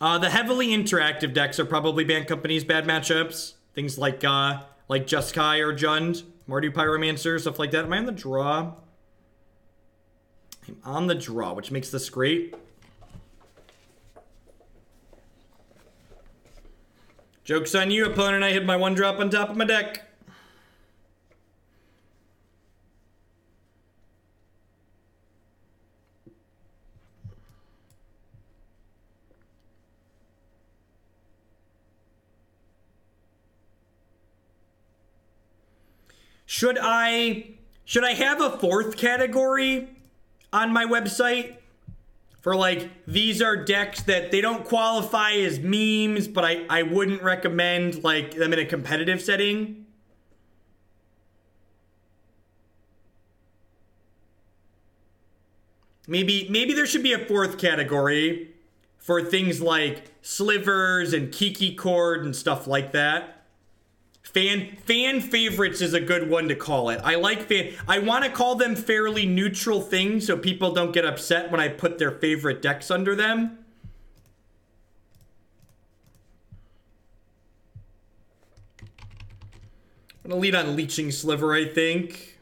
The heavily interactive decks are probably Band Company's bad matchups. Things like Jeskai or Jund, Mardu Pyromancer, stuff like that. Am I on the draw? I'm on the draw, which makes this great. Joke's on you, opponent. I hit my 1-drop on top of my deck. Should I have a 4th category on my website for like, these are decks that they don't qualify as memes, but I wouldn't recommend like them in a competitive setting? Maybe there should be a 4th category for things like Slivers and Kiki Cord and stuff like that. Fan favorites is a good one to call it. I want to call them fairly neutral things so people don't get upset when I put their favorite decks under them. I'm gonna lead on Leeching Sliver, I think.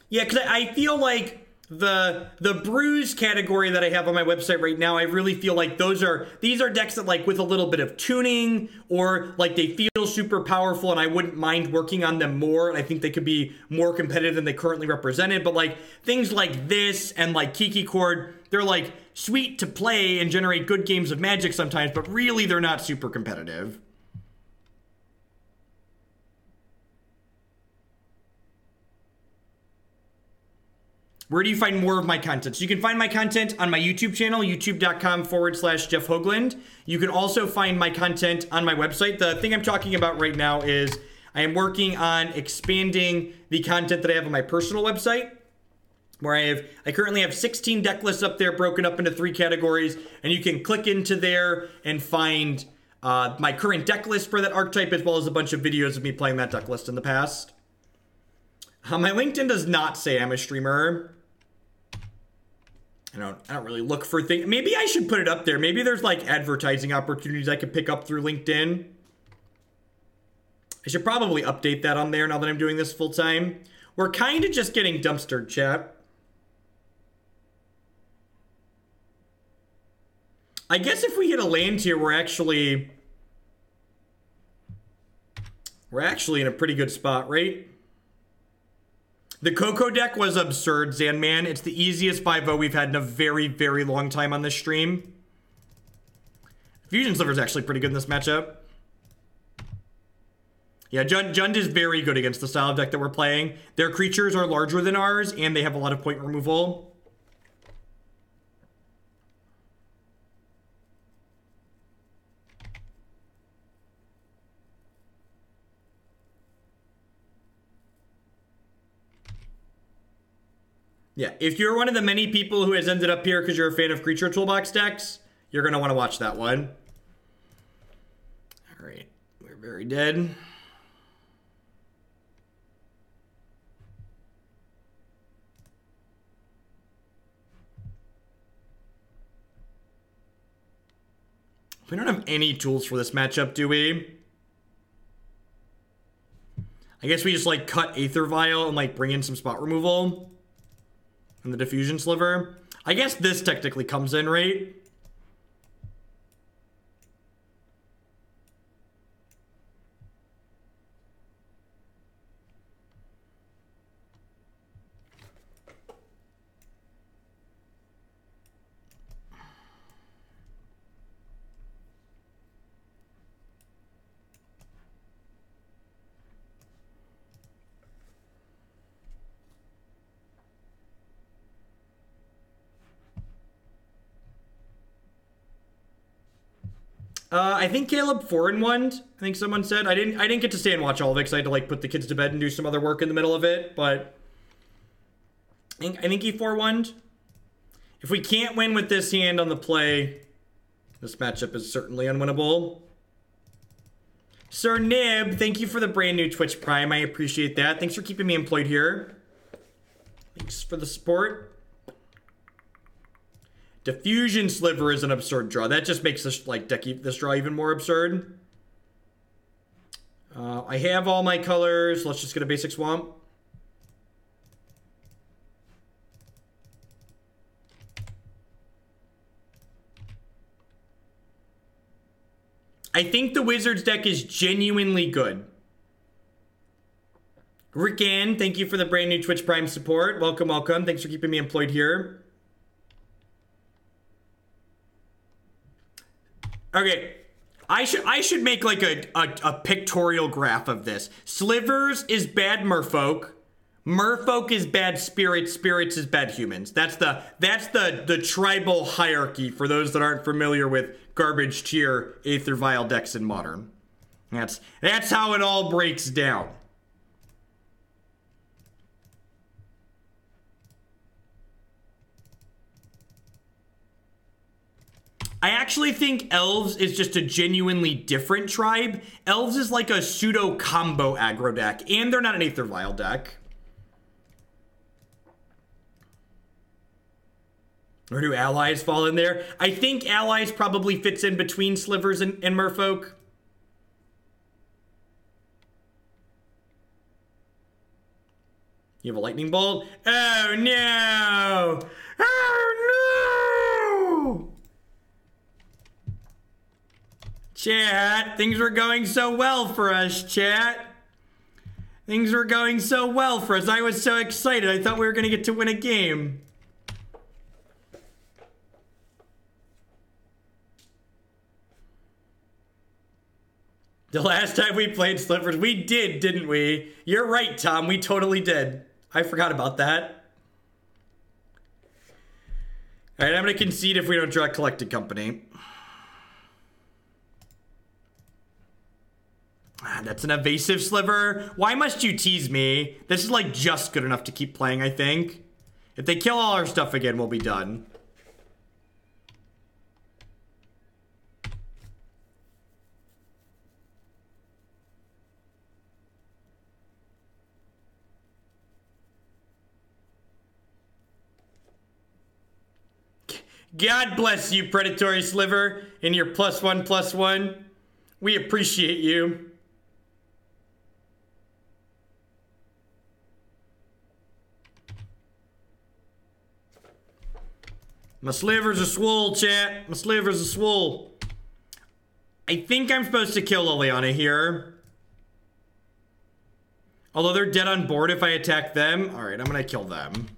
Yeah, because I feel like the bruise category that I have on my website right now, I really feel like these are decks that like with a little bit of tuning, or like they feel super powerful and I wouldn't mind working on them more. And I think they could be more competitive than they currently represented. But like things like this and like Kiki Cord, they're like sweet to play and generate good games of Magic sometimes, but really they're not super competitive. Where do you find more of my content? So you can find my content on my YouTube channel, youtube.com/Jeff Hoagland. You can also find my content on my website. The thing I'm talking about right now is I am working on expanding the content that I have on my personal website, where I currently have 16 deck lists up there broken up into 3 categories, and you can click into there and find my current deck list for that archetype, as well as a bunch of videos of me playing that deck list in the past. My LinkedIn does not say I'm a streamer. I don't really look for things. Maybe I should put it up there. Maybe there's like advertising opportunities I could pick up through LinkedIn. I should probably update that on there now that I'm doing this full time. We're kind of just getting dumpstered, chat. I guess if we hit a land here, we're actually in a pretty good spot, right? The Coco deck was absurd, Zanman. It's the easiest 5-0 we've had in a very, very long time on this stream. Diffusion Sliver is actually pretty good in this matchup. Yeah, Jund is very good against the style of deck that we're playing. Their creatures are larger than ours, and they have a lot of point removal. Yeah, if you're one of the many people who has ended up here because you're a fan of Creature Toolbox decks, you're going to want to watch that one. All right, we're very dead. We don't have any tools for this matchup, do we? I guess we just like cut Aether Vial and like bring in some spot removal. And the Diffusion Sliver. I guess this technically comes in, right? I think Caleb 4-1. I think someone said. I didn't get to stay and watch all of it because I had to like put the kids to bed and do some other work in the middle of it. But I think he 4-1'd. If we can't win with this hand on the play, this matchup is certainly unwinnable. Sir Nib, thank you for the brand new Twitch Prime. I appreciate that. Thanks for keeping me employed here. Thanks for the support. Diffusion Sliver is an absurd draw. That just makes this this draw even more absurd. I have all my colors. Let's just get a basic swamp. I think the Wizards deck is genuinely good. Rickan, thank you for the brand new Twitch Prime support. Welcome, welcome. Thanks for keeping me employed here. Okay, I should make like a pictorial graph of this. Slivers is bad merfolk. Merfolk is bad spirits. Spirits is bad humans. That's the tribal hierarchy for those that aren't familiar with garbage tier Aether Vial decks in Modern. That's how it all breaks down. I actually think Elves is just a genuinely different tribe. Elves is like a pseudo combo aggro deck, and they're not an Aether Vial deck. Or do allies fall in there? I think allies probably fits in between Slivers and Merfolk. You have a lightning bolt? Oh no! Oh no! Chat, things were going so well for us, chat. Things were going so well for us. I was so excited. I thought we were going to get to win a game. The last time we played Slivers, we did, didn't we? You're right, Tom. We totally did. I forgot about that. All right, I'm going to concede if we don't draw Collected Company. That's an evasive Sliver. Why must you tease me? This is like just good enough to keep playing, I think. If they kill all our stuff again, we'll be done. God bless you, Predatory Sliver, and your +1/+1. We appreciate you. My slivers are swole, chat. My slivers are swole. I think I'm supposed to kill Liliana here. Although they're dead on board if I attack them. Alright, I'm gonna kill them.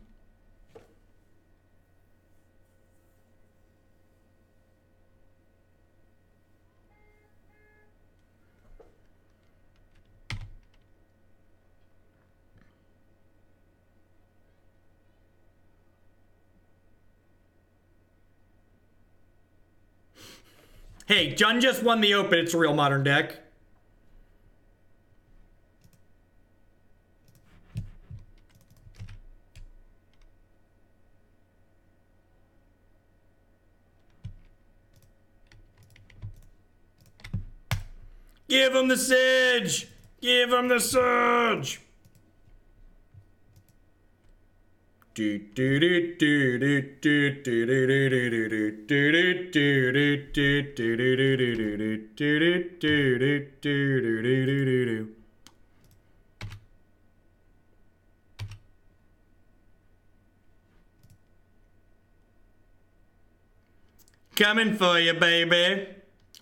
Hey, Jun just won the Open. It's a real Modern deck. Give him the Sedge! Give him the Sedge! Coming for you, baby.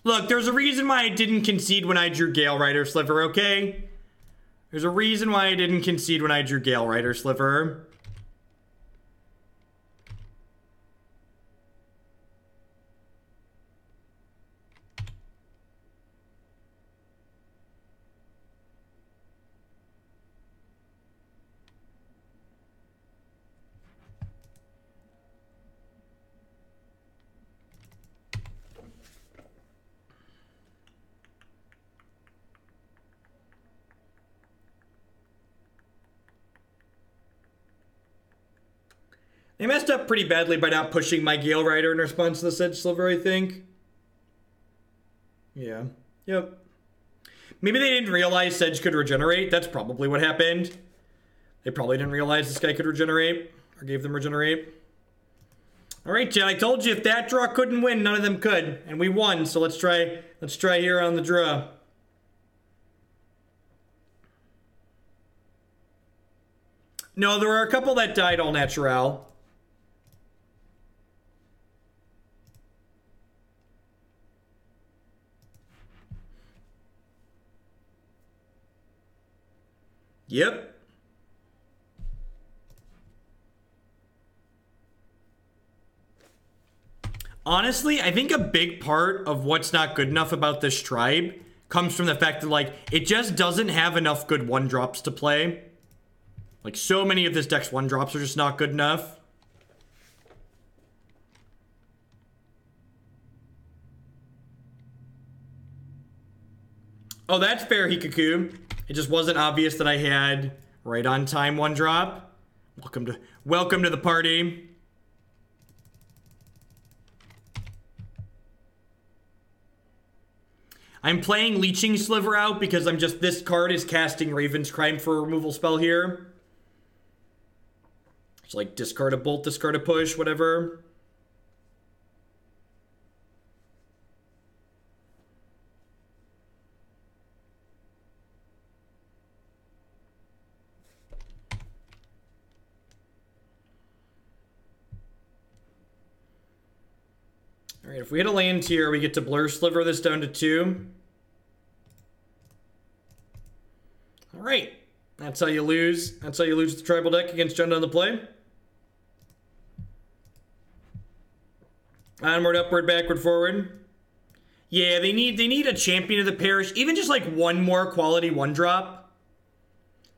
Look, there's a reason why I didn't concede when I drew Galerider Sliver, okay? There's a reason why I didn't concede when I drew Galerider Sliver. They messed up pretty badly by not pushing my Galerider in response to the Sedge Sliver, I think. Yeah. Yep. Maybe they didn't realize Sedge could regenerate. That's probably what happened. They probably didn't realize this guy could regenerate. Or gave them regenerate. Alright, chat, I told you if that draw couldn't win, none of them could. And we won, so let's try here on the draw. No, there were a couple that died all natural. Yep. Honestly, I think a big part of what's not good enough about this tribe comes from the fact that, like, it just doesn't have enough good 1-drops to play. Like, so many of this deck's 1-drops are just not good enough. Oh, that's fair, Hikaku. It just wasn't obvious that I had right on time 1-drop. Welcome to the party. I'm playing Leeching Sliver out because this card is casting Raven's Crime for a removal spell here. It's like discard a bolt, discard a push, whatever. All right, if we hit a land here, we get to Blur Sliver this down to 2. All right, that's how you lose. That's how you lose the tribal deck against Jund on the play. Onward, upward, backward, forward. Yeah, they need a champion of the parish. Even just like one more quality 1-drop.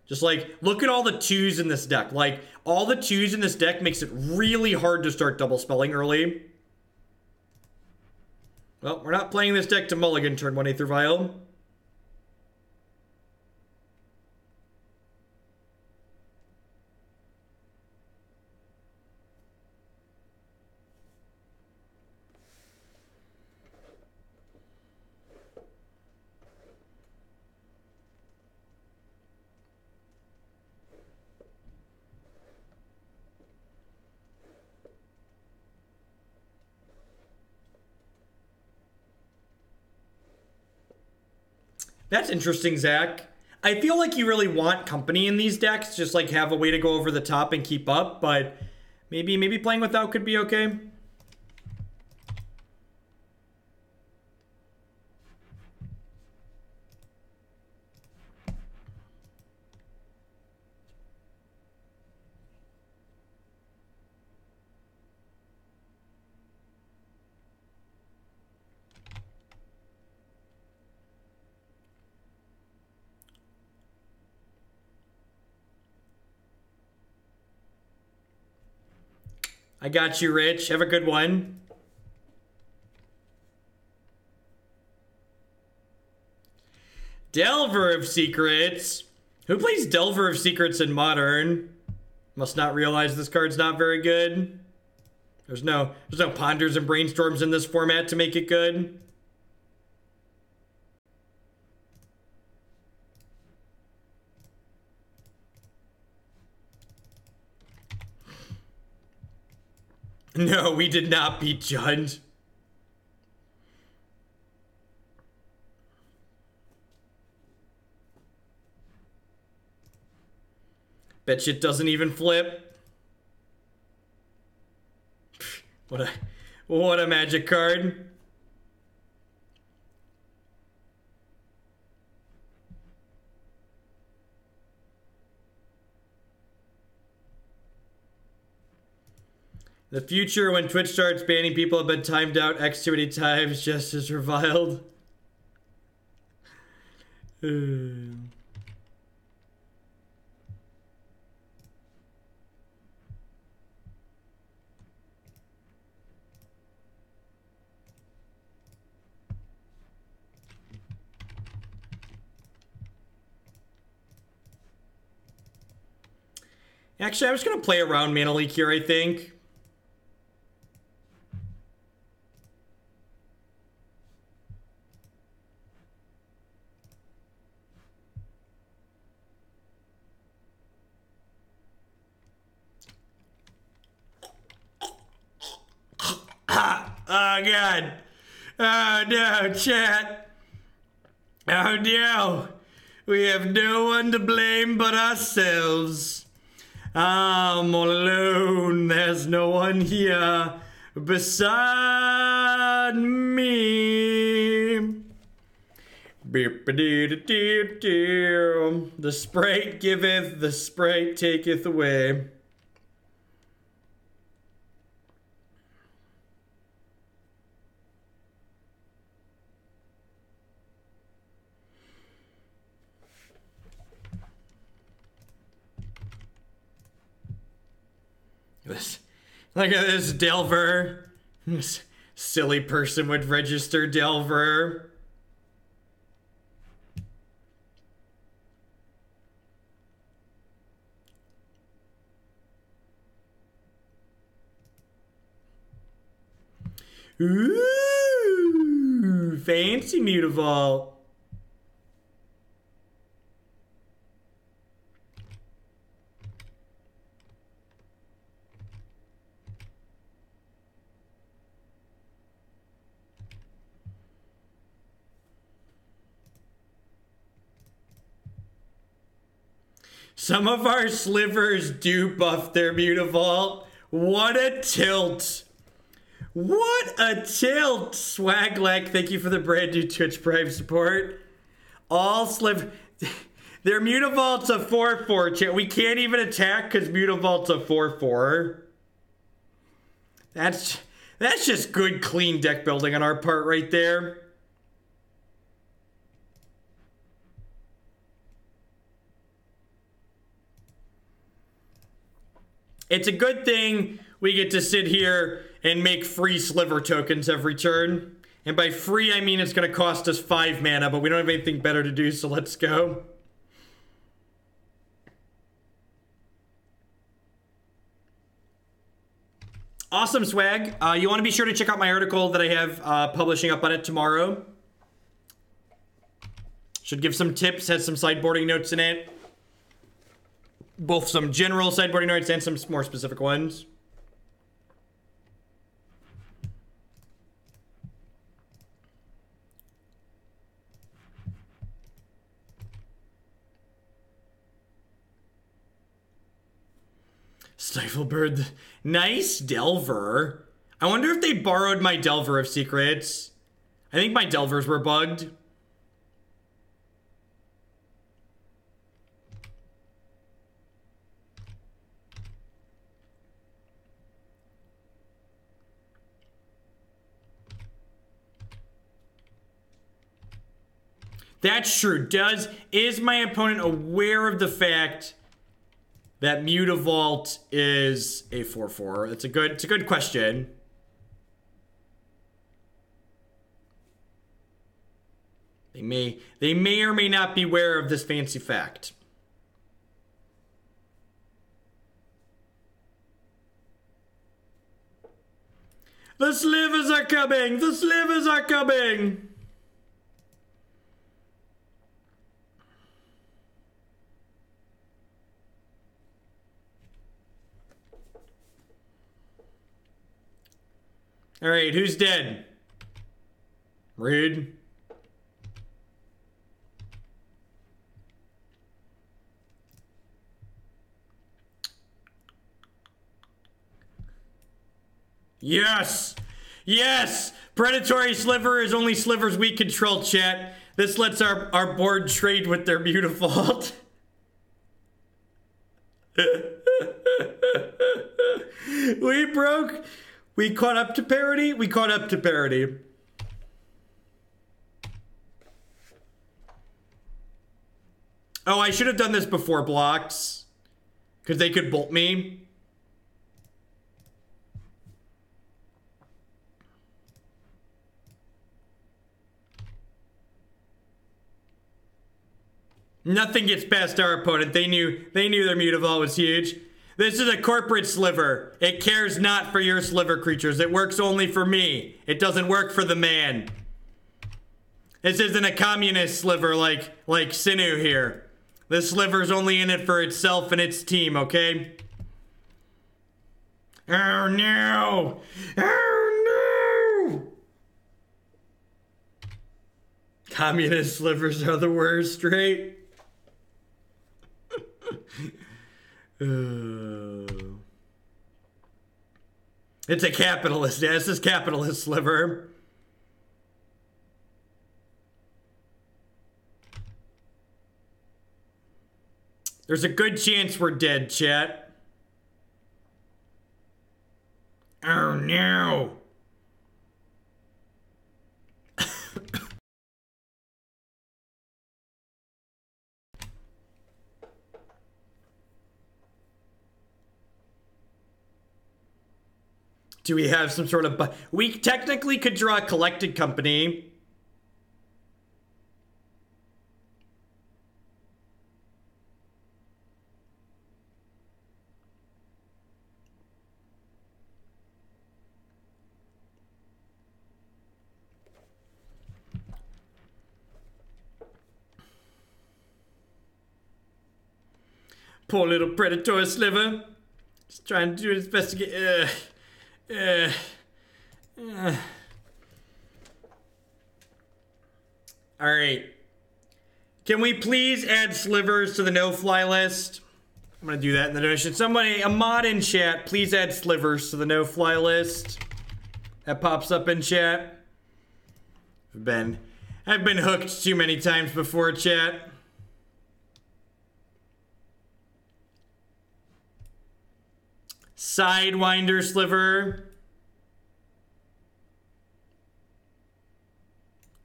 Just like, look at all the 2s in this deck. Like, all the 2s in this deck makes it really hard to start double spelling early. Well, we're not playing this deck to mulligan turn 1 Aether Vial. That's interesting, Zach. I feel like you really want company in these decks, just like have a way to go over the top and keep up, but maybe playing without could be okay. I got you, Rich. Have a good one. Delver of Secrets. Who plays Delver of Secrets in Modern? Must not realize this card's not very good. There's no ponders and brainstorms in this format to make it good. No, we did not beat Jund. Bet shit doesn't even flip. What a magic card. The future, when Twitch starts banning people, have been timed out X too many times just as reviled. Actually, I was going to play around Mana Leak here, I think. Oh, God. Oh, no, chat. Oh, no. We have no one to blame but ourselves. I'm all alone. There's no one here beside me. The sprite giveth, the sprite taketh away. Look at this Delver. This silly person would register Delver. Ooh, fancy Mutavault. Some of our slivers do buff their Mutavault. What a tilt. What a tilt. Swaglek, thank you for the brand new Twitch Prime support. All sliver... Their Mutavault's a 4-4, chat. We can't even attack because Mutavault's a 4-4. That's just good, clean deck building on our part right there. It's a good thing we get to sit here and make free sliver tokens every turn. And by free, I mean it's going to cost us 5 mana, but we don't have anything better to do, so let's go. Awesome, Swag. You want to be sure to check out my article that I have publishing up on it tomorrow. Should give some tips, has some sideboarding notes in it. Both some general sideboarding notes and some more specific ones. Stiflebird. Nice Delver. I wonder if they borrowed my Delver of Secrets. I think my Delvers were bugged. That's true. Is my opponent aware of the fact that Mutavault is a 4-4? It's a good question. They may or may not be aware of this fancy fact. The slivers are coming! The slivers are coming! All right, who's dead? Rude. Yes! Yes! Predatory Sliver is only slivers we control, chat. This lets our board trade with their Mutavault. We caught up to parity. We caught up to parity. Oh, I should have done this before blocks. Because they could bolt me. Nothing gets past our opponent. They knew their Mutavault was huge. This is a corporate sliver. It cares not for your sliver creatures. It works only for me. It doesn't work for the man. This isn't a communist sliver like Sinew here. This sliver's only in it for itself and its team, okay? Oh no! Oh Communist slivers are the worst, right? It's a capitalist. Yeah, this is capitalist sliver. There's a good chance we're dead, chat. Oh no. Do we have some sort of... We technically could draw a collected company. Poor little Predatory Sliver. Just trying to do his best to get... Alright. Can we please add slivers to the no-fly list? I'm gonna do that in the donation. Somebody, a mod in chat, please add slivers to the no-fly list. That pops up in chat. I've been hooked too many times before, chat. Sidewinder Sliver.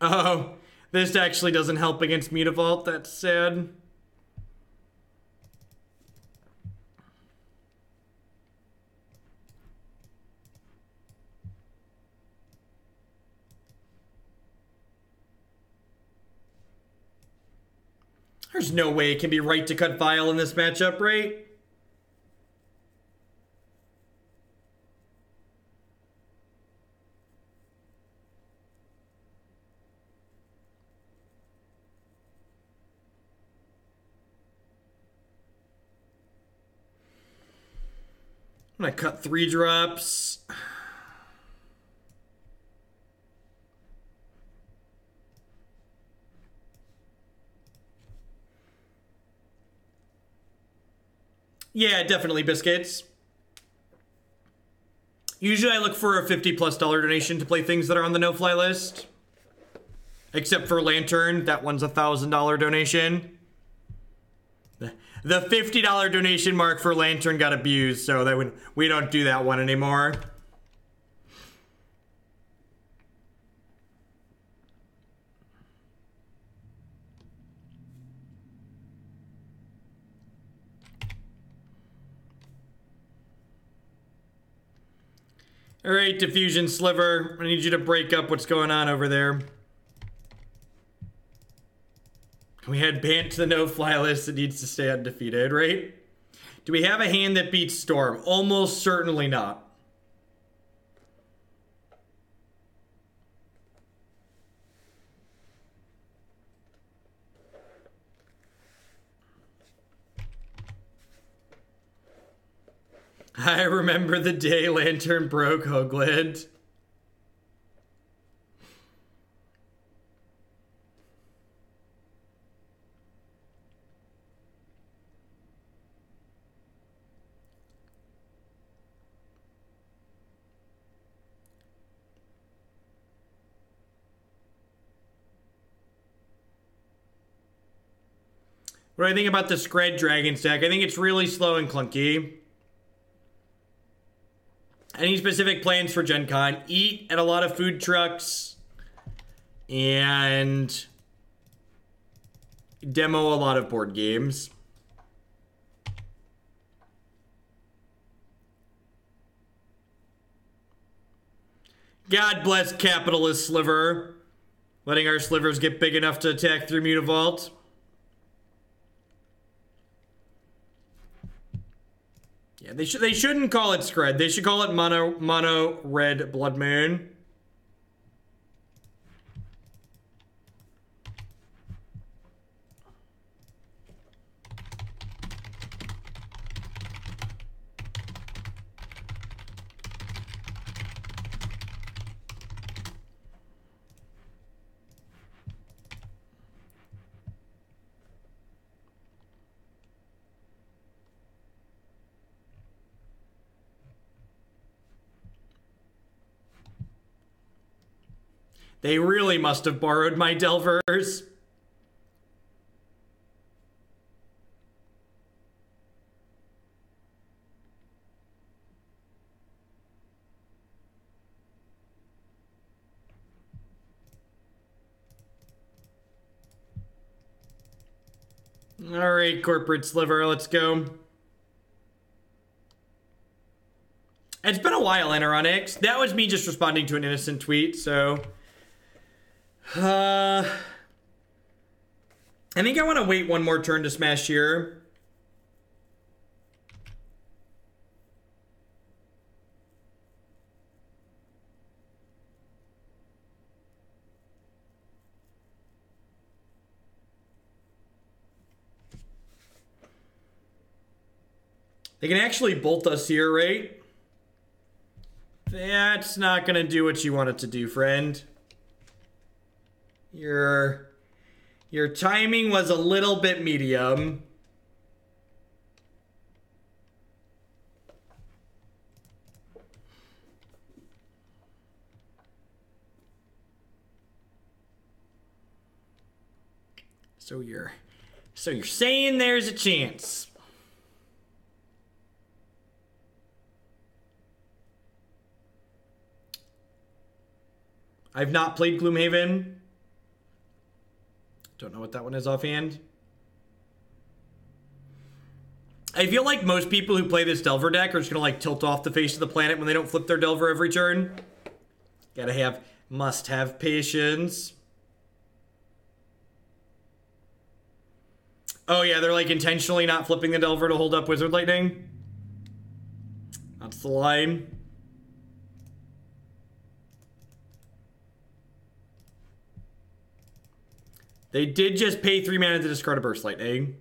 Oh, this actually doesn't help against Mutavault. That's sad. There's no way it can be right to cut Vial in this matchup, right? I'm gonna cut 3 drops. Yeah, definitely biscuits. Usually I look for a $50+ donation to play things that are on the no-fly list. Except for Lantern, that one's a $1,000 donation. The $50 donation mark for Lantern got abused, so that we don't do that one anymore. All right, Diffusion Sliver, I need you to break up what's going on over there. We had Bant to the no-fly list that needs to stay undefeated, right? Do we have a hand that beats Storm? Almost certainly not. I remember the day Lantern broke Hoagland. What do I think about the Scred Dragon stack? I think it's really slow and clunky. Any specific plans for Gen Con? Eat at a lot of food trucks. And demo a lot of board games. God bless Capitalist Sliver. Letting our slivers get big enough to attack through Mutavault. Yeah, they shouldn't call it Scred. They should call it Mono Red Blood Moon. They really must have borrowed my Delvers. All right, Corporate Sliver, let's go. It's been a while, Eneronix. That was me just responding to an innocent tweet, so... I think I want to wait one more turn to smash here. They can actually bolt us here, right? That's not gonna do what you want it to do, friend. Your timing was a little bit medium. So you're saying there's a chance. I've not played Gloomhaven. Don't know what that one is offhand. I feel like most people who play this Delver deck are just gonna like tilt off the face of the planet when they don't flip their Delver every turn. Must have patience. Oh yeah, they're like intentionally not flipping the Delver to hold up Wizard Lightning. That's the line. They did just pay 3 mana to discard a Burst Lightning.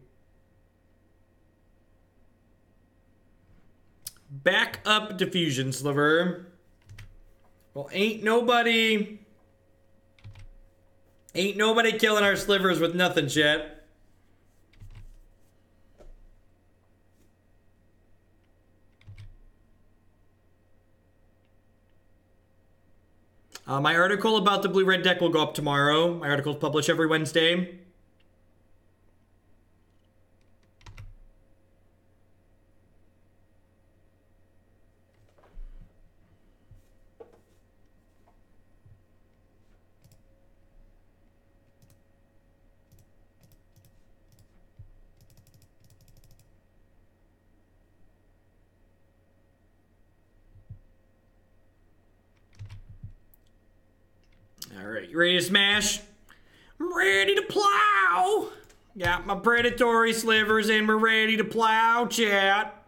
Back up Diffusion Sliver. Well, ain't nobody killing our Slivers with nothing, chat. My article about the blue-red deck will go up tomorrow. My articles publish every Wednesday. Alright, you ready to smash? I'm ready to plow! Got my Predatory Slivers and we're ready to plow, chat.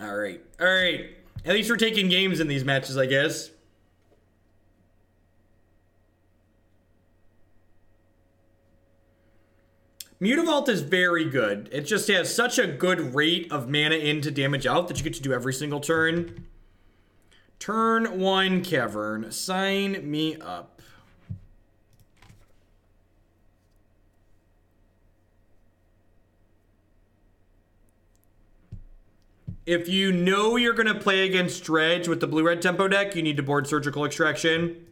Alright, alright. At least we're taking games in these matches, I guess. Mutavault is very good. It just has such a good rate of mana in to damage out that you get to do every single turn. Turn 1 Cavern. Sign me up. If you know you're going to play against Dredge with the blue-red tempo deck, you need to board Surgical Extraction.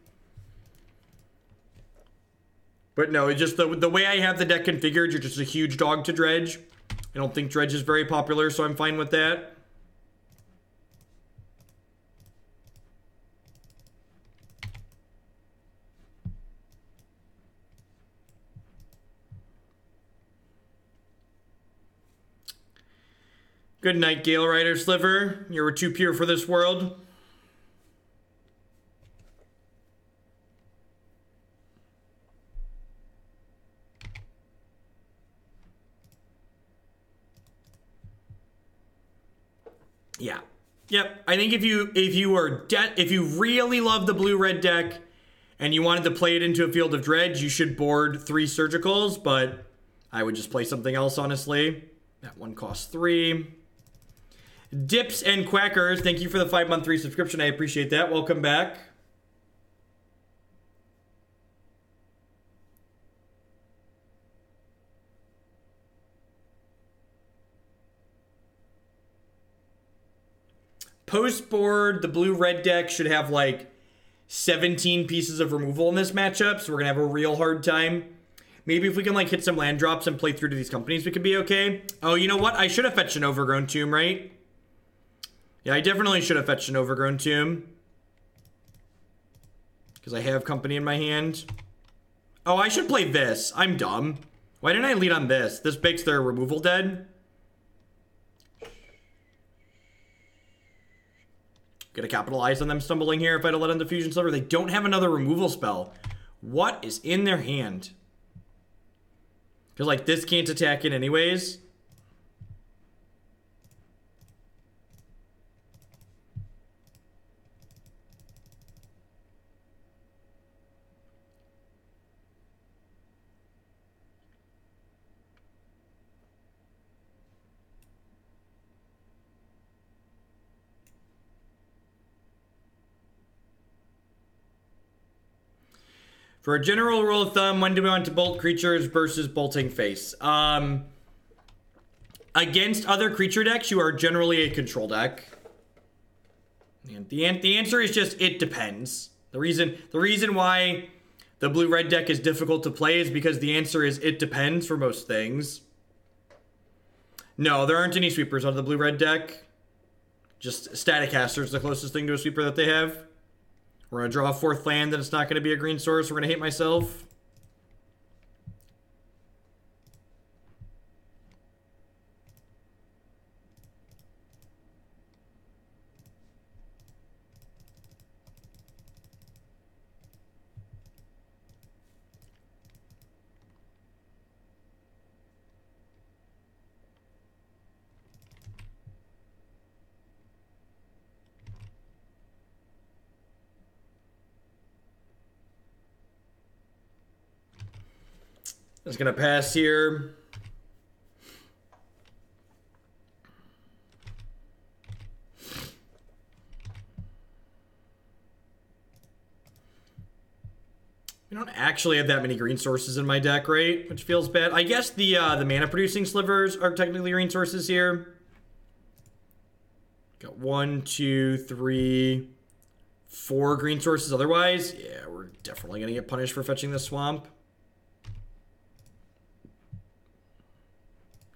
But no, it's just the way I have the deck configured, you're just a huge dog to Dredge. I don't think Dredge is very popular, so I'm fine with that. Good night, Galerider Sliver. You were too pure for this world. Yeah. Yep. I think if you really love the blue-red deck and you wanted to play it into a Field of Dredge, you should board 3 Surgicals, but I would just play something else, honestly. That one costs 3. Dips and Quackers, thank you for the 5-month resubscription. I appreciate that. Welcome back. Post board, the blue-red deck should have like 17 pieces of removal in this matchup, so we're gonna have a real hard time. Maybe if we can like hit some land drops and play through to these companies, we could be okay. Oh, you know what? I should have fetched an Overgrown Tomb, right? Yeah, I definitely should have fetched an Overgrown Tomb. Because I have company in my hand. Oh, I should play this. I'm dumb. Why didn't I lead on this? This makes their removal dead. Gonna capitalize on them stumbling here if I don't let on Diffusion Sliver. They don't have another removal spell. What is in their hand? Because, like, this can't attack it anyways. For a general rule of thumb, when do we want to bolt creatures versus bolting face? Against other creature decks, you are generally a control deck. And the answer is just, it depends. The reason why the blue-red deck is difficult to play is because the answer is, it depends for most things. No, there aren't any sweepers on the blue-red deck. Just Static Caster is the closest thing to a sweeper that they have. We're going to draw a 4th land, and it's not going to be a green source. We're going to hate myself. Just gonna pass here. We don't actually have that many green sources in my deck, right? Which feels bad. I guess the mana producing slivers are technically green sources here. Got 1, 2, 3, 4 green sources otherwise. Yeah, we're definitely gonna get punished for fetching the swamp.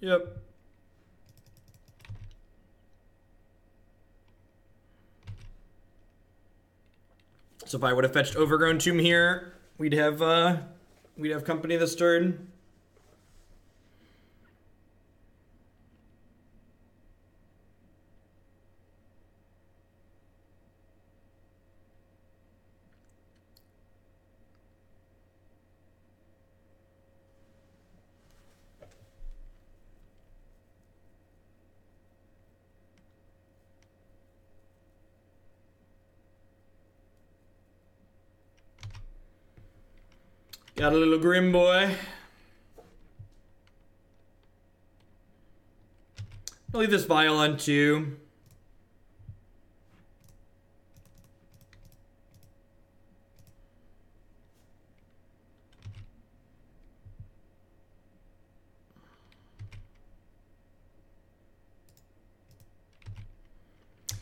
Yep. So if I would have fetched Overgrown Tomb here, we'd have company this turn. Got a little grim boy. I'll leave this vial on 2.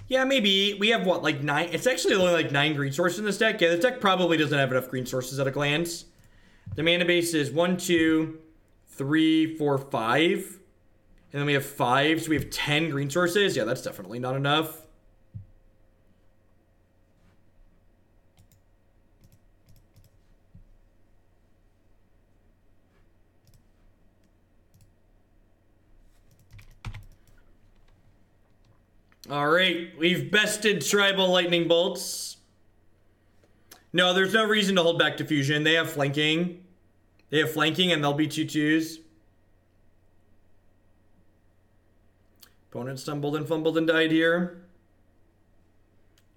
Yeah, maybe. We have, what, like 9? It's actually only like 9 green sources in this deck. Yeah, this deck probably doesn't have enough green sources at a glance. The mana base is 1, 2, 3, 4, 5. And then we have 5, so we have 10 green sources. Yeah, that's definitely not enough. Alright, we've bested Tribal Lightning Bolts. No, there's no reason to hold back Diffusion. They have flanking. They have flanking and they'll be 2/2s. Opponent stumbled and fumbled and died here.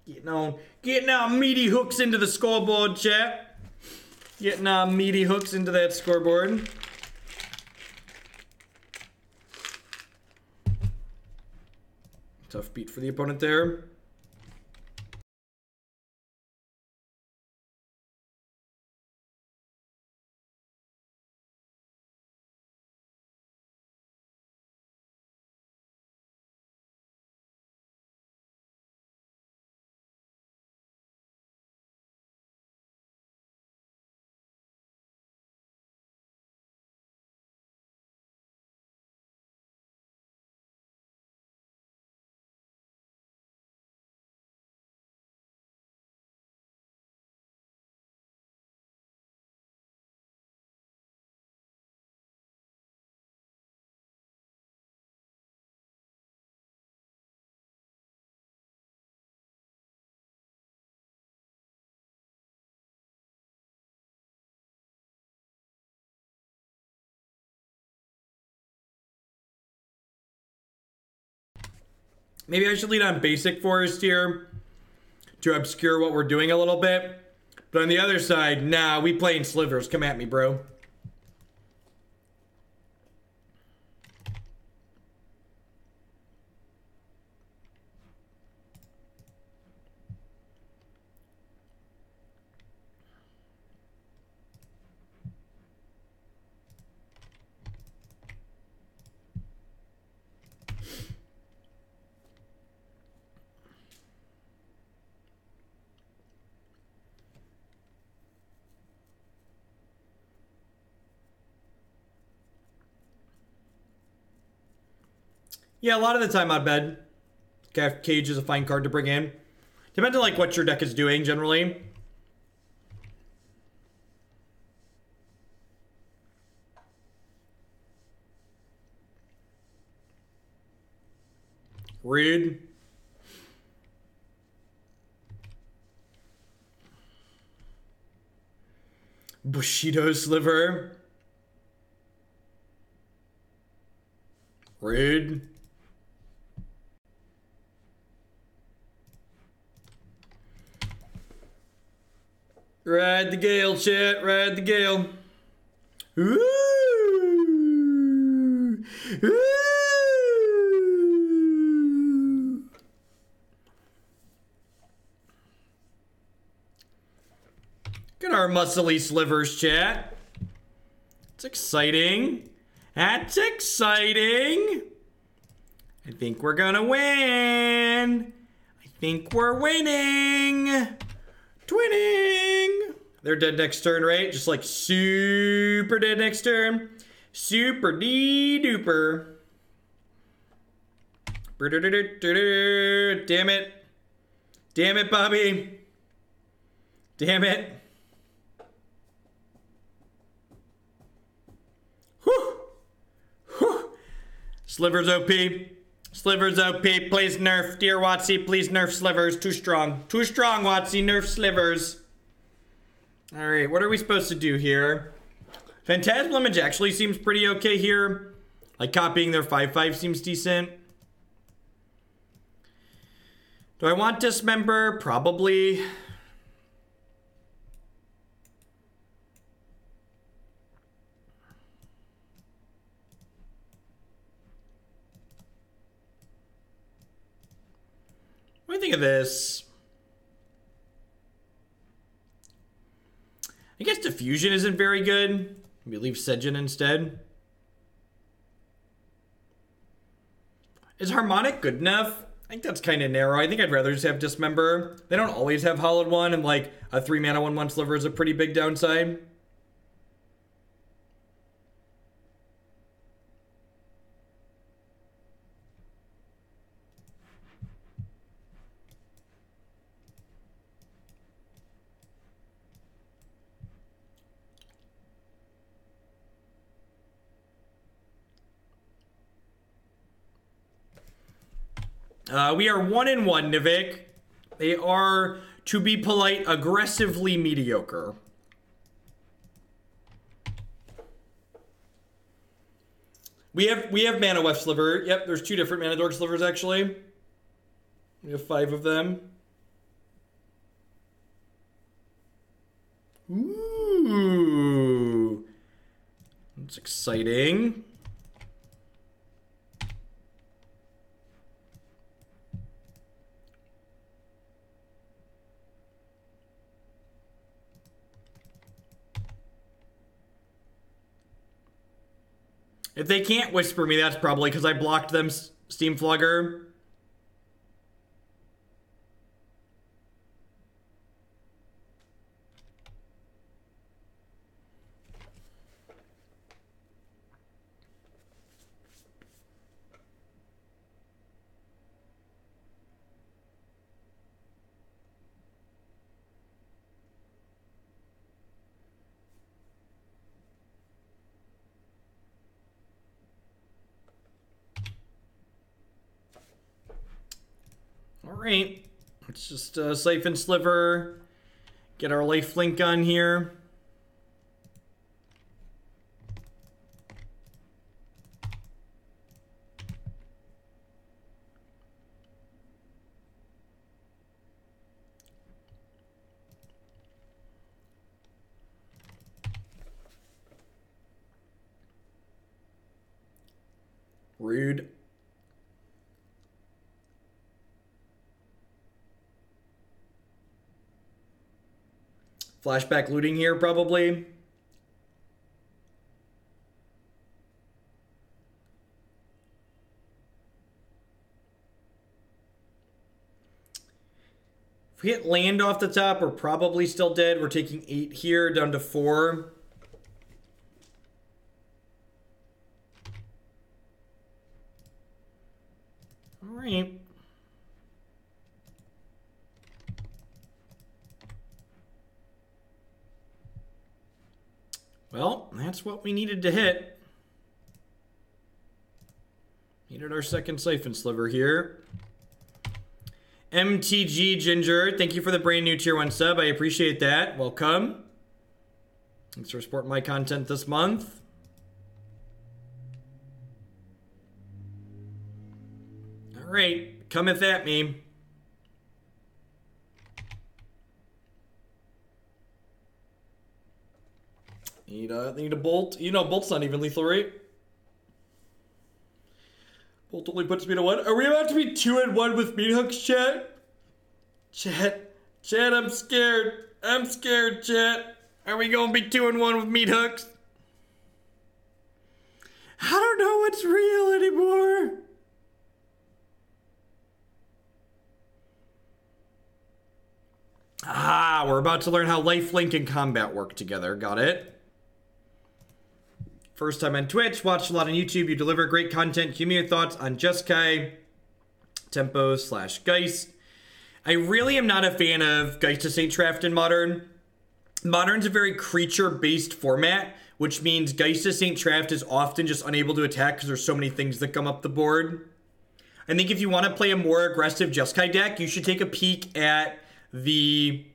Getting our meaty hooks into the scoreboard, chat. Getting our meaty hooks into that scoreboard. Tough beat for the opponent there. Maybe I should lead on basic forest here to obscure what we're doing a little bit. But on the other side, nah, we playing slivers. Come at me, bro. Yeah, a lot of the time on bed. Cage is a fine card to bring in. Depends on like what your deck is doing generally. Rude. Bushido Sliver. Rude. Ride the gale, chat. Ride the gale. Ooh. Ooh. Look at our muscly slivers, chat. It's exciting. That's exciting. I think we're gonna win. I think we're winning. Twinning! They're dead next turn, right? Just like super dead next turn. Super D-duper. Damn it. Damn it, Bobby. Damn it. Whew. Whew. Slivers OP. Slivers OP, please nerf. Dear Watsy, please nerf slivers. Too strong. Too strong, Watsy. Nerf slivers. Alright, what are we supposed to do here? Phantasmal Image actually seems pretty okay here. Like copying their 5/5 seems decent. Do I want Dismember? Probably. What do you think of this? I guess Diffusion isn't very good. Maybe leave Sedge in instead. Is Harmonic good enough? I think that's kind of narrow. I think I'd rather just have Dismember. They don't always have Hollowed One, and like a 3-mana 1/1 Sliver is a pretty big downside. We are 1-1, Nivik. They are, to be polite, aggressively mediocre. We have Manaweft Sliver. Yep, there's 2 different Mana Dork Slivers actually. We have 5 of them. Ooh. That's exciting. If they can't whisper me, that's probably because I blocked them Steam Flugger. Alright, let's just Syphon Sliver, get our lifelink on here. Rude. Flashback looting here, probably. If we hit land off the top, we're probably still dead. We're taking 8 here, down to 4. All right. Well, that's what we needed to hit. Needed our second Syphon Sliver here. MTG Ginger, thank you for the brand new tier 1 sub. I appreciate that. Welcome. Thanks for supporting my content this month. All right, cometh at me. Need a bolt. You know, bolt's not even lethal, right? Bolt only puts me to 1. Are we about to be 2-1 with meat hooks, chat? Chat, I'm scared. I'm scared, chat. Are we gonna be 2-1 with meat hooks? I don't know what's real anymore. Ah, we're about to learn how lifelink and combat work together. Got it. First time on Twitch, watched a lot on YouTube. You deliver great content. Give me your thoughts on Jeskai, Tempo/Geist. I really am not a fan of Geist to Saint Traft in Modern. Modern's a very creature-based format, which means Geist to Saint Traft is often just unable to attack because there's so many things that come up the board. I think if you want to play a more aggressive Jeskai deck, you should take a peek at the...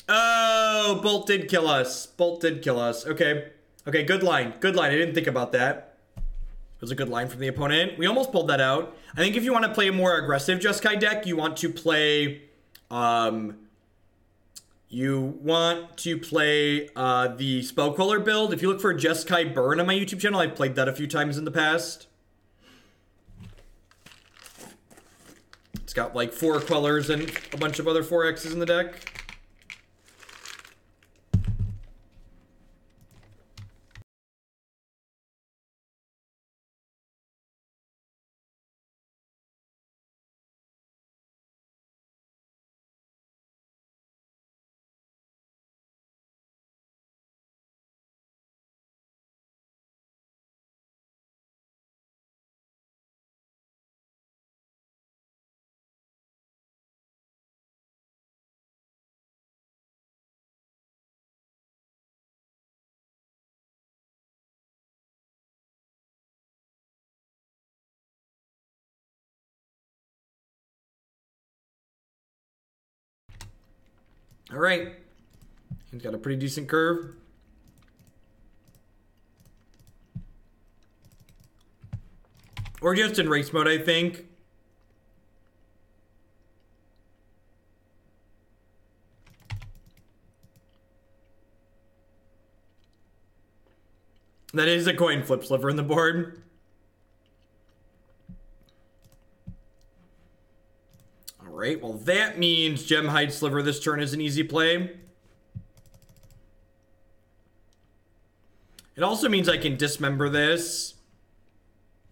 Oh, Bolt did kill us. Bolt did kill us. Okay. Okay, good line. Good line. I didn't think about that. It was a good line from the opponent. We almost pulled that out. I think if you want to play a more aggressive Jeskai deck, you want to play... the Spellcrawler build. If you look for Jeskai Burn on my YouTube channel, I've played that a few times in the past. It's got like 4 Quellers and a bunch of other 4Xs in the deck. All right. He's got a pretty decent curve. Or just in race mode, I think. That is a coin flip sliver in the board. Alright, well that means Gemhide Sliver this turn is an easy play. It also means I can dismember this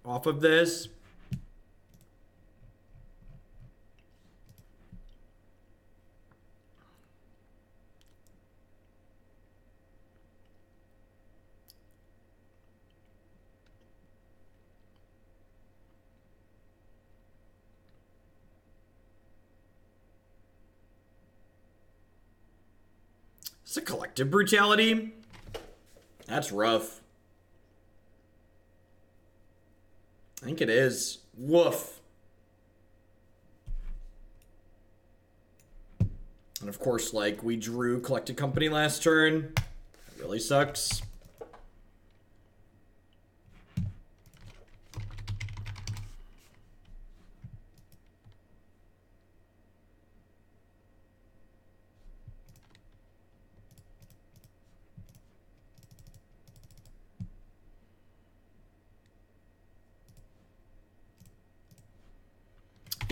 off of this. It's a collective brutality. That's rough. I think it is. Woof. And of course, like, we drew Collected Company last turn. That really sucks.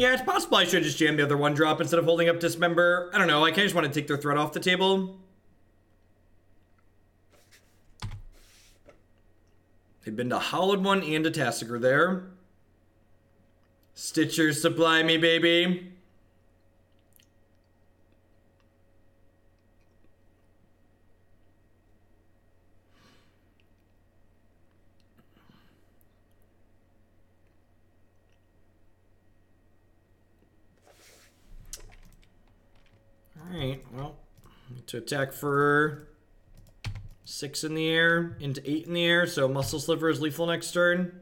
Yeah, it's possible I should just jam the other one drop instead of holding up Dismember. I don't know, I kind of just want to take their threat off the table. They've been to Hollowed One and a Tassiger there. Stitchers supply me, baby. Alright, well, to attack for 6 in the air, into 8 in the air, so Muscle Sliver is lethal next turn.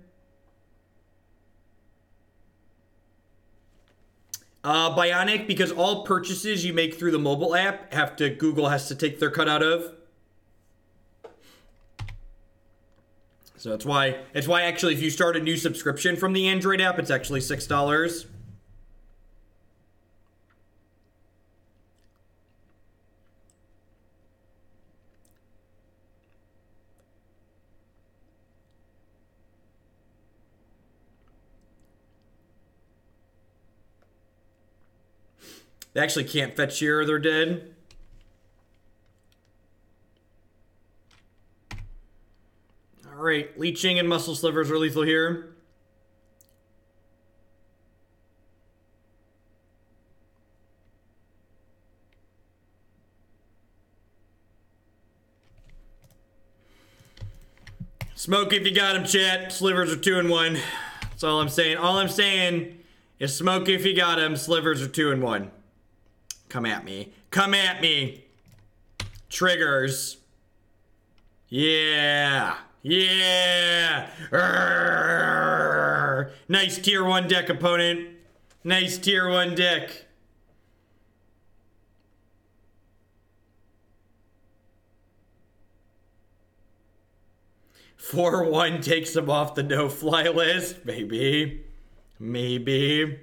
Bionic, because all purchases you make through the mobile app Google has to take their cut out of. So it's why actually if you start a new subscription from the Android app, it's actually $6. They actually can't fetch here, they're dead. Alright, Leeching and Muscle Slivers are lethal here. Smoke if you got him, chat. Slivers are 2-1. That's all I'm saying. All I'm saying is smoke if you got him. Slivers are 2-1. Come at me. Come at me. Triggers. Yeah. Yeah. Arrgh. Nice tier 1 deck, opponent. Nice tier 1 deck. Four one takes him off the no-fly list. Maybe. Maybe.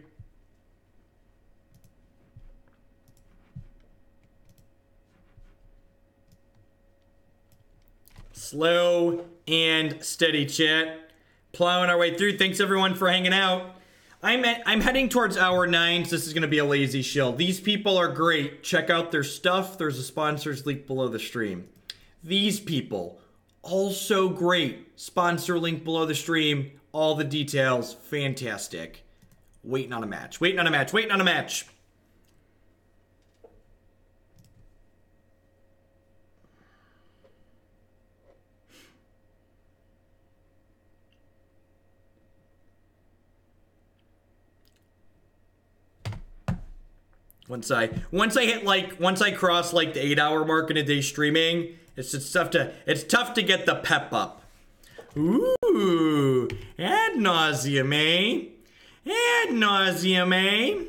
Slow and steady, chat. Plowing our way through. Thanks everyone for hanging out. I'm heading towards hour 9, so this is going to be a lazy shill. These people are great. Check out their stuff. There's a sponsors link below the stream. These people, also great. Sponsor link below the stream. All the details. Fantastic. Waiting on a match. Waiting on a match. Waiting on a match. Once I cross like the 8-hour mark in a day streaming, it's tough to get the pep up. Ooh, ad nauseam, eh? Ad nauseam, eh?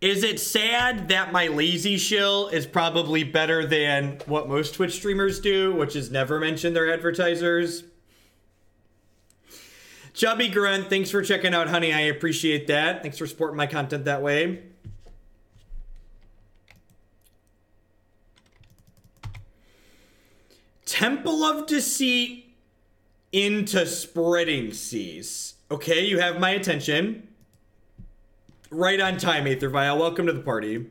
Is it sad that my lazy shill is probably better than what most Twitch streamers do, which is never mention their advertisers? Chubby Grunt, thanks for checking out, honey. I appreciate that. Thanks for supporting my content that way. Temple of Deceit into Spreading Seas. Okay, you have my attention. Right on time, Aether Vial. Welcome to the party.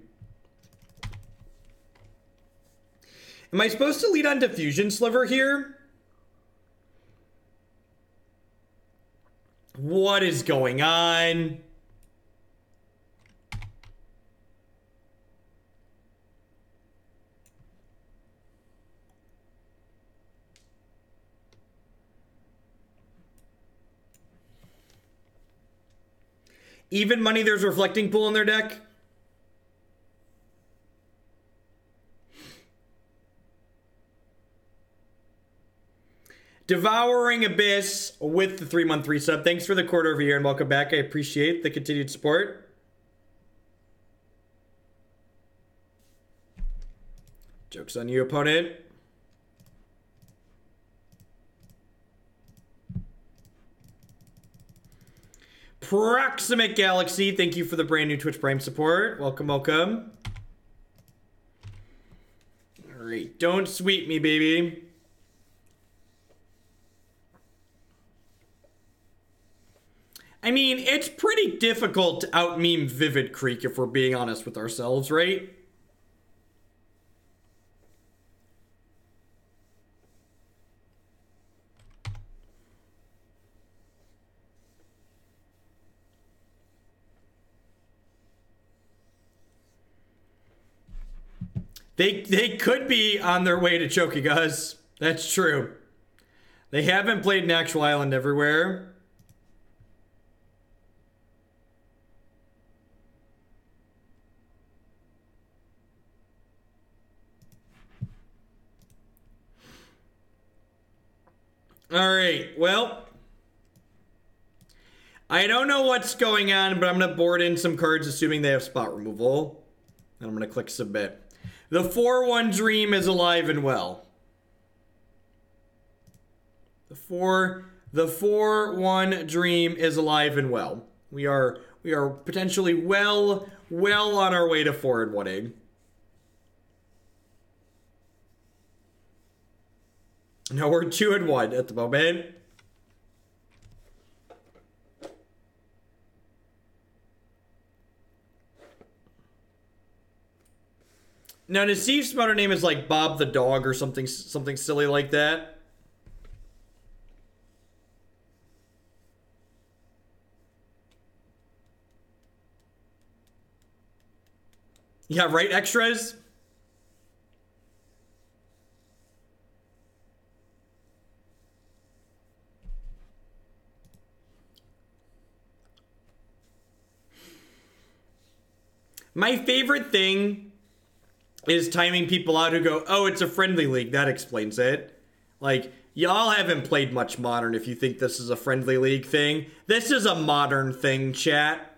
Am I supposed to lead on Diffusion Sliver here? What is going on? Even money, there's Reflecting Pool in their deck. Devouring Abyss with the 3-month resub. Thanks for the quarter of a year and welcome back. I appreciate the continued support. Joke's on you, opponent. Proximate Galaxy, thank you for the brand new Twitch Prime support. Welcome, welcome. Alright, don't sweep me, baby. pretty difficult to out-meme Vivid Creek if we're being honest with ourselves, right? They could be on their way to choking us. That's true. They haven't played an actual island everywhere. Alright, well. I don't know what's going on, but I'm going to board in some cards assuming they have spot removal. And I'm going to click submit. The 4-1 Dream is alive and well. The 4-1 Dream is alive and well. We are potentially well on our way to 4-1-ing. No, we're 2-1 at the moment. Now, Nassif's mother name is like Bob the Dog or something silly like that. Yeah, right, extras? My favorite thing is timing people out who go, oh, it's a friendly league. That explains it. Like, y'all haven't played much Modern if you think this is a friendly league thing. This is a Modern thing, chat.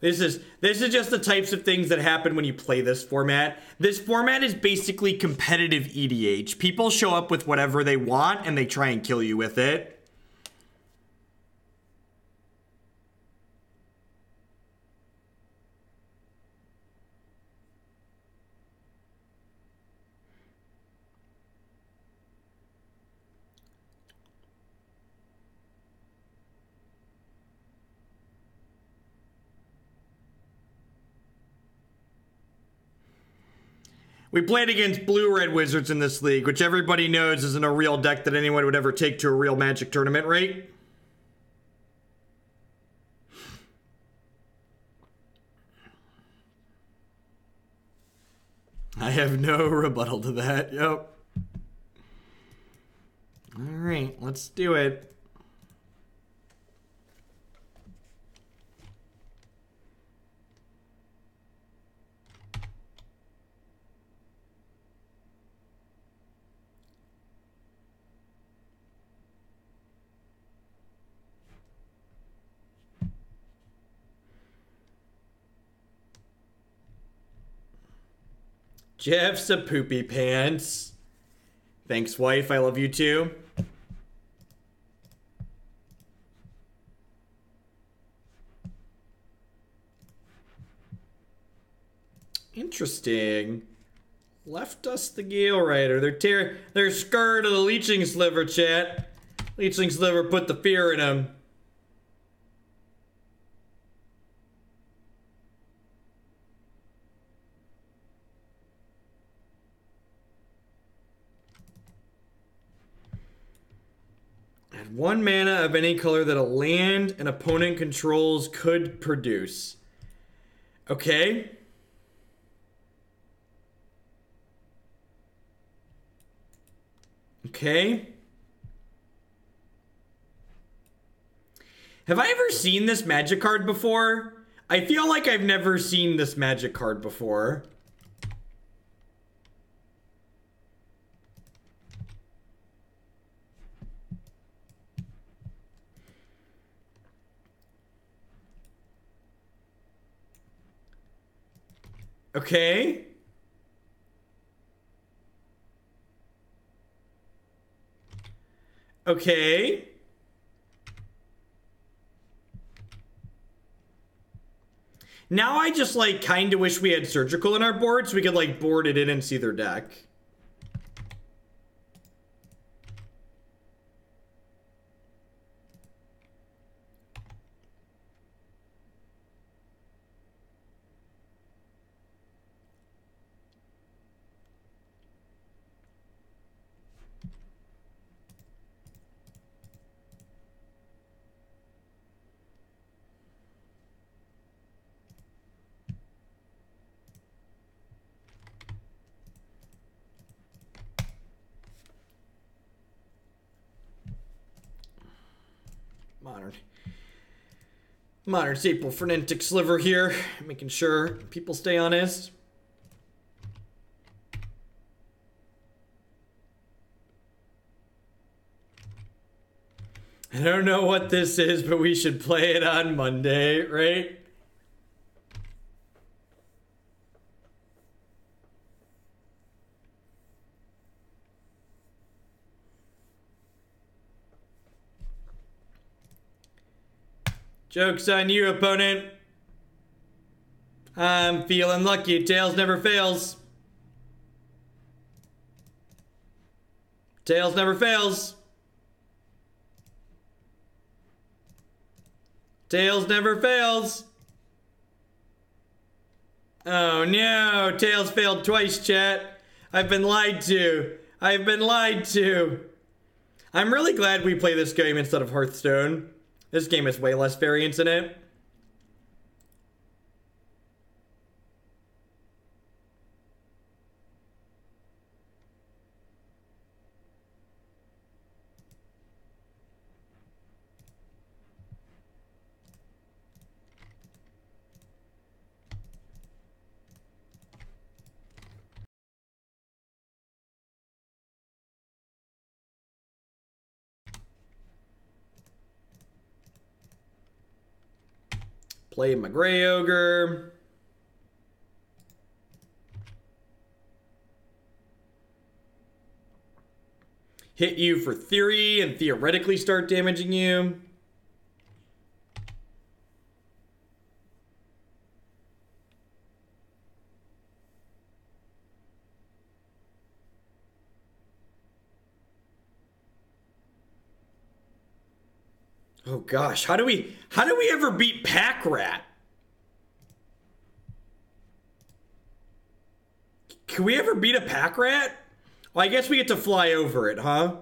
This is just the types of things that happen when you play this format. This format is basically competitive EDH. People show up with whatever they want and they try and kill you with it. We played against Blue-Red Wizards in this league, which everybody knows isn't a real deck that anyone would ever take to a real Magic tournament, right? I have no rebuttal to that, yep. Alright, let's do it. Jeff's a poopy pants. Thanks, wife. I love you too. Interesting. Left us the Galerider. They're scared of the Leeching Sliver, chat. Leeching Sliver put the fear in them. Add 1 mana of any color that a land an opponent controls could produce. Okay. Okay. Have I ever seen this Magic card before? I feel like I've never seen this Magic card before. Okay. Okay. Now I just, like, kind of wish we had Surgical in our board so we could, like, board it in and see their deck. Modern staple Frenetic Sliver here, making sure people stay honest. I don't know what this is, but we should play it on Monday, right? Joke's on you, opponent. I'm feeling lucky. Tails never fails. Tails never fails. Tails never fails. Oh no, Tails failed twice, chat. I've been lied to. I've been lied to. I'm really glad we play this game instead of Hearthstone. This game has way less variance in it. Play my Grey Ogre. Hit you for theory and theoretically start damaging you. Oh gosh, how do we ever beat Pack Rat? Can we ever beat a Pack Rat? Well, I guess we get to fly over it, huh?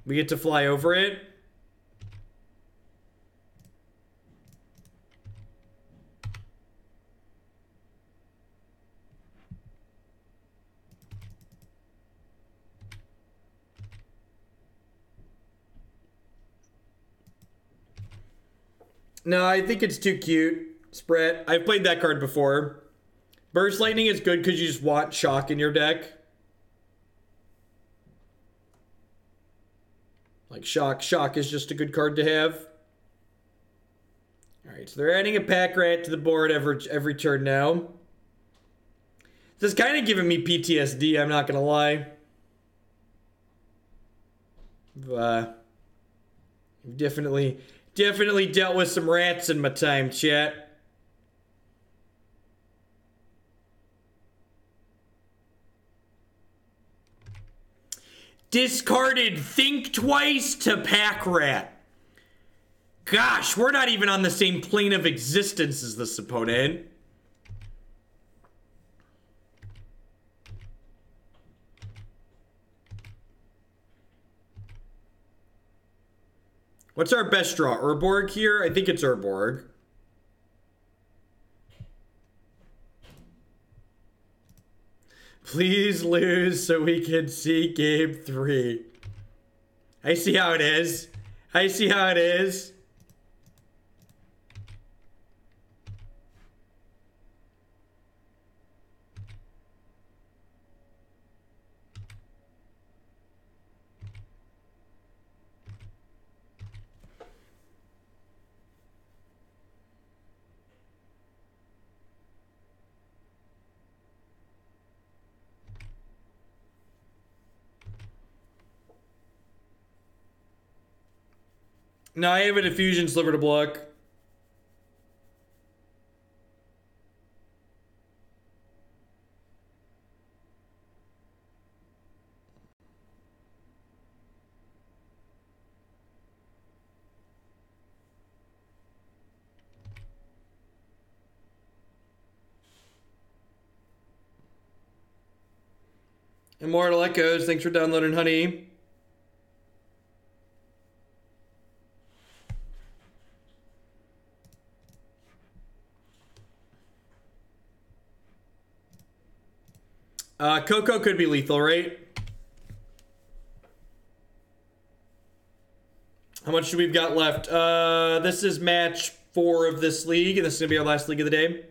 We get to fly over it. No, I think it's too cute. Spread. I've played that card before. Burst Lightning is good because you just want shock in your deck. Like shock is just a good card to have. Alright, so they're adding a Pack Rat to the board every turn now. This is kind of giving me PTSD, I'm not gonna lie. Definitely dealt with some rats in my time, chat. Discarded Think Twice to Pack Rat. Gosh, we're not even on the same plane of existence as this opponent. What's our best draw? Urborg here? I think it's Urborg. Please lose so we can see game 3. I see how it is. I see how it is. No, I have a Diffusion Sliver to block. Immortal Echoes, thanks for downloading, honey. Coco could be lethal, right? How much do we've got left? This is match 4 of this league, and this is going to be our last league of the day.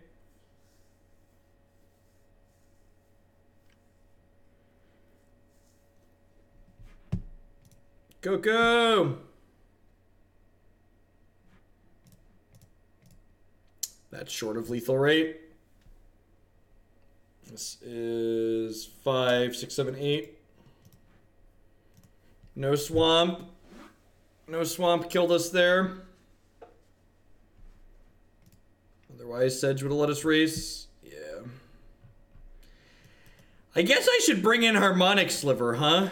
Go, go! That's short of lethal rate. This is 5, 6, 7, 8. No swamp. No swamp killed us there. Otherwise, Sedge would have let us race. Yeah. I guess I should bring in Harmonic Sliver, huh?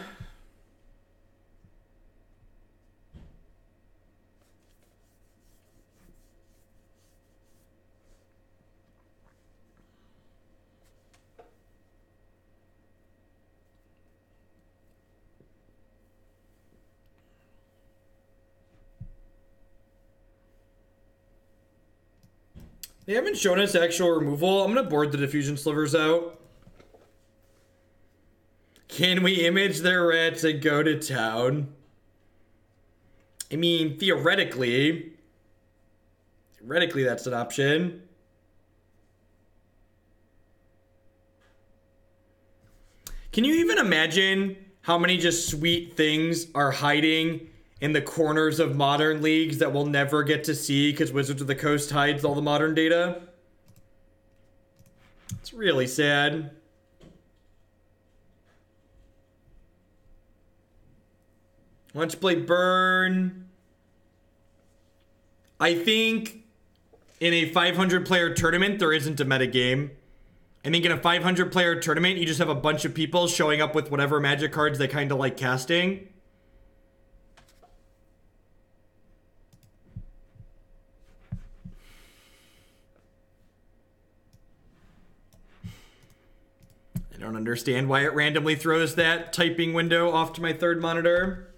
They haven't shown us actual removal. I'm going to board the Diffusion Slivers out. Can we image their rats and go to town? I mean, theoretically that's an option. Can you even imagine how many just sweet things are hiding in the corners of modern leagues that we'll never get to see because Wizards of the Coast hides all the modern data? It's really sad. Why don't you play Burn? I think in a 500 player tournament, there isn't a meta game. I think in a 500 player tournament, you just have a bunch of people showing up with whatever Magic cards they kind of like casting. I don't understand why it randomly throws that typing window off to my third monitor.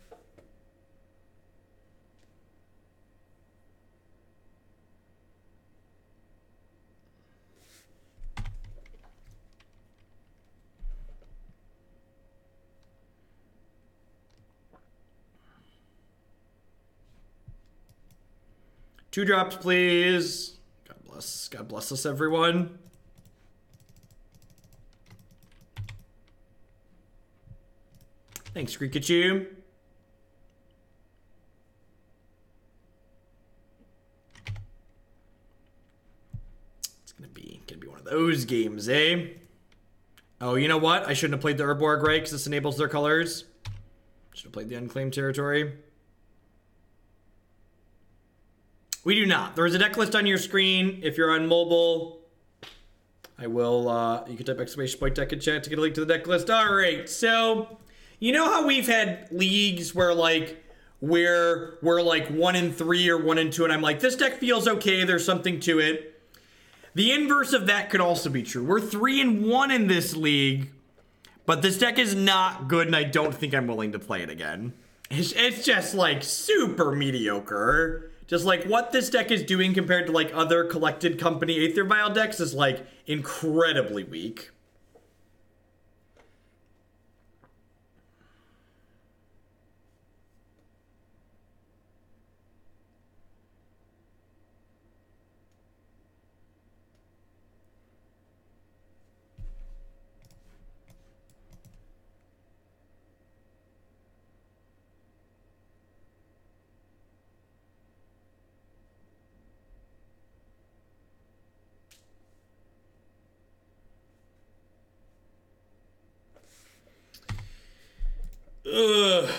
Two drops, please. God bless us, everyone. Thanks, Rikachu. It's gonna be one of those games, eh? Oh, you know what? I shouldn't have played the Urborg, right? Because this enables their colors. Should have played the Unclaimed Territory. We do not. There is a deck list on your screen. If you're on mobile, I will, you can type !deck in chat to get a link to the deck list. All right, so you know how we've had leagues where like we're like 1-3 or 1-2, and I'm like, this deck feels okay, there's something to it. The inverse of that could also be true. We're 3-1 in this league, but this deck is not good, and I don't think I'm willing to play it again. It's just like super mediocre. Just like what this deck is doing compared to like other collected company Aether Vial decks is like incredibly weak. Ugh.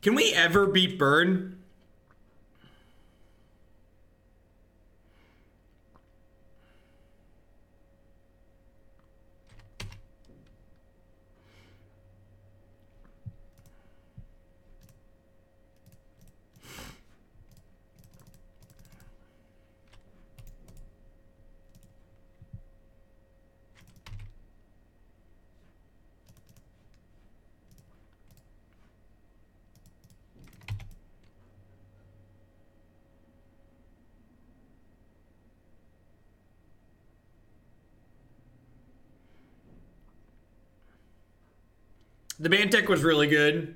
Can we ever beat Burn? The Bantek was really good.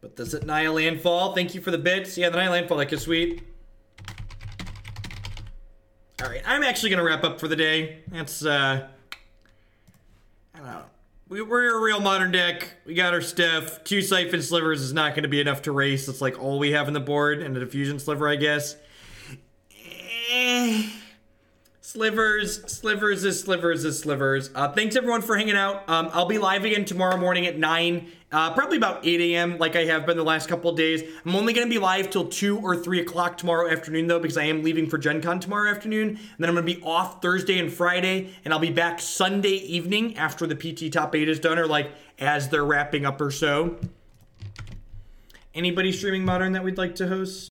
But does it Nihil Landfall? Thank you for the bits. Yeah, the Nihil Landfall, like is sweet. Alright, I'm actually going to wrap up for the day. That's, I don't know. We're a real modern deck. We got our stuff. 2 Syphon Slivers is not going to be enough to race. That's like all we have on the board. And a Diffusion Sliver, I guess. Slivers is Slivers. Thanks everyone for hanging out. I'll be live again tomorrow morning at 9, probably about 8 a.m. like I have been the last couple of days. I'm only going to be live till 2 or 3 o'clock tomorrow afternoon though, because I am leaving for Gen Con tomorrow afternoon. And then I'm going to be off Thursday and Friday, and I'll be back Sunday evening after the PT Top 8 is done, or like as they're wrapping up or so. Anybody streaming Modern that we'd like to host?